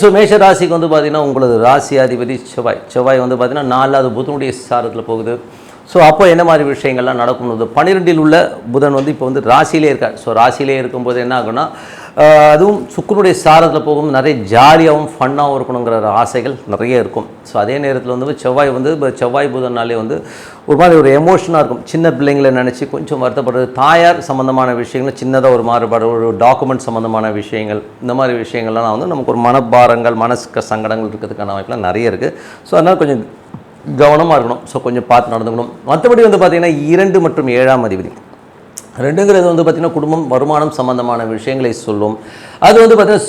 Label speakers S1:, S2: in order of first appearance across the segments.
S1: So மேஷ ராசிக்கு வந்து பார்த்தீங்கன்னா உங்களது ராசி அதிபதி செவ்வாய் வந்து பார்த்தீங்கன்னா 4வது புதனுடைய சாரத்தில் போகுது. ஸோ அப்போ என்ன மாதிரி விஷயங்கள்லாம் நடக்கும்போது 12இல் உள்ள புதன் வந்து இப்போ வந்து ராசியிலே இருக்கார். ஸோ ராசியிலே இருக்கும்போது என்ன ஆகுன்னா அதுவும் சுக்கிரனுடைய சாரத்தில் போகும்போது நிறைய ஜாலியாகவும் ஃபன்னாகவும் இருக்கணுங்கிற ஆசைகள் நிறைய இருக்கும். ஸோ அதே நேரத்தில் வந்து செவ்வாய் புதன்னாலே வந்து ஒரு மாதிரி ஒரு எமோஷனாக இருக்கும். சின்ன பிள்ளைங்களை நினச்சி கொஞ்சம் வருத்தப்படுறது, தாயார் சம்மந்தமான விஷயங்கள் சின்னதாக ஒரு மாறுபாடு, ஒரு டாக்குமெண்ட் சம்மந்தமான விஷயங்கள், இந்த மாதிரி விஷயங்கள்லாம் வந்து நமக்கு ஒரு மனபாரங்கள் சங்கடங்கள் இருக்கிறதுக்கான வாய்ப்புலாம் நிறைய இருக்குது. ஸோ அதனால் கொஞ்சம் கவனமாக இருக்கணும். ஸோ கொஞ்சம் பார்த்து நடந்துக்கணும். மற்றபடி வந்து பார்த்திங்கன்னா 2 மற்றும் 7ஆம் அதிபதி 2ங்கிறது வந்து பார்த்திங்கன்னா குடும்பம் வருமானம் சம்மந்தமான விஷயங்களை சொல்லும். அது வந்து பார்த்திங்கன்னா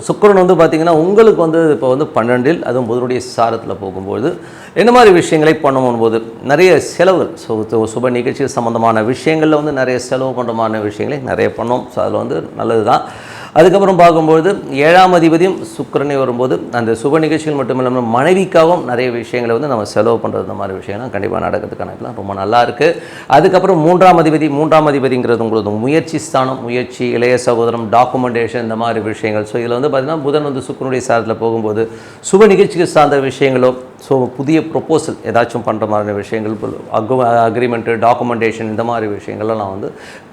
S1: சுக்கிரன் வந்து பார்த்திங்கன்னா உங்களுக்கு வந்து இப்போ வந்து 12இல் அதுவும் புதனுடைய சாரத்தில் போகும்போது என்ன மாதிரி விஷயங்களை பண்ணும் போது நிறைய செலவுகள். ஸோ சுப நிகழ்ச்சிகள் சம்மந்தமான விஷயங்களில் வந்து நிறைய செலவு பண்ணுறமான விஷயங்களை நிறைய பண்ணோம். ஸோ அதில் வந்து நல்லது தான். அதுக்கப்புறம் பார்க்கும்போது 7ஆம் அதிபதியும் சுக்கிரனே வரும்போது அந்த சுப நிகழ்ச்சிகள் மட்டும் இல்லாமல் மனைவிக்காகவும் நிறைய விஷயங்களை வந்து நம்ம செலவு பண்ணுறது, இந்த மாதிரி விஷயங்கள்லாம் கண்டிப்பாக நடக்கிறதுக்கான ரொம்ப நல்லா இருக்குது. அதுக்கப்புறம் 3ஆம் அதிபதிங்கிறது உங்களுக்கு முயற்சி ஸ்தானம், முயற்சி, இளைய சகோதரம், டாக்குமெண்டேஷன், இந்த மாதிரி விஷயங்கள். ஸோ இதில் வந்து பார்த்திங்கன்னா புதன் வந்து சுக்கிரனுடைய சாரத்தில் போகும்போது சுப நிகழ்ச்சிகள் சார்ந்த விஷயங்களோ, ஸோ புதிய ப்ரொப்போசல் ஏதாச்சும் பண்ணுற மாதிரி விஷயங்கள், அக்ரிமெண்ட்டு, டாக்குமெண்டேஷன், இந்த மாதிரி விஷயங்கள்லாம் நான் வந்து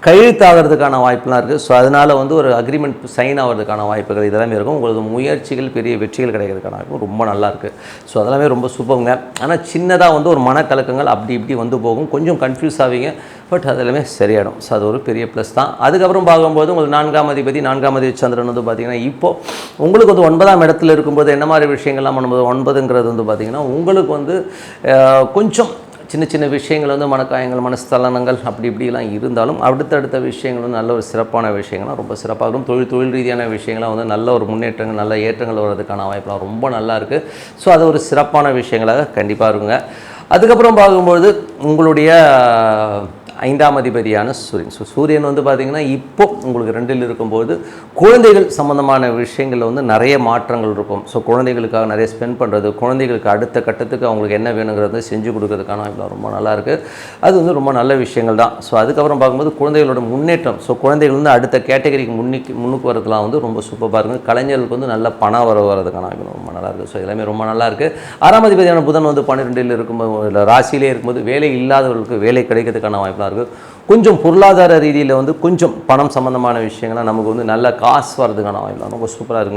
S1: கையெழுத்தாகிறதுக்கான வாய்ப்புலாம் இருக்குது. ஸோ அதனால் வந்து ஒரு அக்ரிமெண்ட் சைன் ஆகிறதுக்கான வாய்ப்புகள் இதெல்லாமே இருக்கும். உங்களுக்கு முயற்சிகள் பெரிய வெற்றிகள் கிடைக்கிறதுக்கான வாய்ப்பு ரொம்ப நல்லா இருக்குது. ஸோ அதெல்லாமே ரொம்ப சுபங்க. ஆனால் சின்னதாக வந்து ஒரு மனக்கலக்கங்கள் அப்படி இப்படி வந்து போகும், கொஞ்சம் கன்ஃபியூஸ் ஆவீங்க. பட் அதெல்லாமே சரியாயிடும். ஸோ அது ஒரு பெரிய ப்ளஸ் தான். அதுக்கப்புறம் பார்க்கும்போது உங்களுக்கு 4ஆம் அதிபதி சந்திரன் வந்து பார்த்திங்கன்னா இப்போது உங்களுக்கு வந்து 9ஆம் இடத்துல இருக்கும்போது என்ன மாதிரி விஷயங்கள்லாம் பண்ணும்போது 9ங்கிறது வந்து பார்த்திங்கன்னா உங்களுக்கு வந்து கொஞ்சம் சின்ன சின்ன விஷயங்கள் வந்து மனக்காயங்கள், மனஸ்தலனங்கள் அப்படி இப்படிலாம் இருந்தாலும் அடுத்தடுத்த விஷயங்கள் வந்து நல்ல ஒரு சிறப்பான விஷயங்கள்லாம் ரொம்ப சிறப்பாக இருக்கும். தொழில் ரீதியான விஷயங்கள்லாம் வந்து நல்ல ஒரு முன்னேற்றங்கள், நல்ல ஏற்றங்கள் வர்றதுக்கான வாய்ப்புலாம் ரொம்ப நல்லா இருக்குது. ஸோ அது ஒரு சிறப்பான விஷயங்களாக கண்டிப்பாக இருக்குங்க. அதுக்கப்புறம் பார்க்கும்பொழுது உங்களுடைய 5ஆம் அதிபதியான சூரியன். ஸோ சூரியன் வந்து பார்த்திங்கன்னா இப்போ உங்களுக்கு 2இல் இருக்கும்போது குழந்தைகள் சம்மந்தமான விஷயங்களில் வந்து நிறைய மாற்றங்கள் இருக்கும். ஸோ குழந்தைகளுக்காக நிறைய ஸ்பெண்ட் பண்ணுறது, குழந்தைகளுக்கு அடுத்த கட்டத்துக்கு அவங்களுக்கு என்ன வேணுங்கிறத செஞ்சு கொடுக்கறதுக்கான வாய்ப்பு ரொம்ப நல்லாயிருக்கு. அது வந்து ரொம்ப நல்ல விஷயங்கள் தான். ஸோ அதுக்கப்புறம் பார்க்கும்போது குழந்தைகளோட முன்னேற்றம், ஸோ குழந்தைகள் வந்து அடுத்த கேட்டகரிக்கு முன்னுக்கு வரதுலாம் வந்து ரொம்ப சூப்பராக இருக்குது. கலைஞர்களுக்கு வந்து நல்ல பண வரதுக்கான வாய்ப்பு ரொம்ப நல்லாயிருக்கு. ஸோ எல்லாமே ரொம்ப நல்லாயிருக்கு. 6ஆம் அதிபதியான புதன் வந்து 12இல் இருக்கும்போது ராசியிலே இருக்கும்போது வேலை இல்லாதவர்களுக்கு வேலை கிடைக்கிறதுக்கான வாய்ப்பு இருக்குது. கொஞ்சம் பொருளாதார ரீதியில் வந்து கொஞ்சம் பணம் சம்பந்தமான விஷயங்கள்லாம் நமக்கு வந்து நல்ல காசு வர்றதுக்கான வாய்ப்பு ரொம்ப சூப்பராக இருக்குங்க.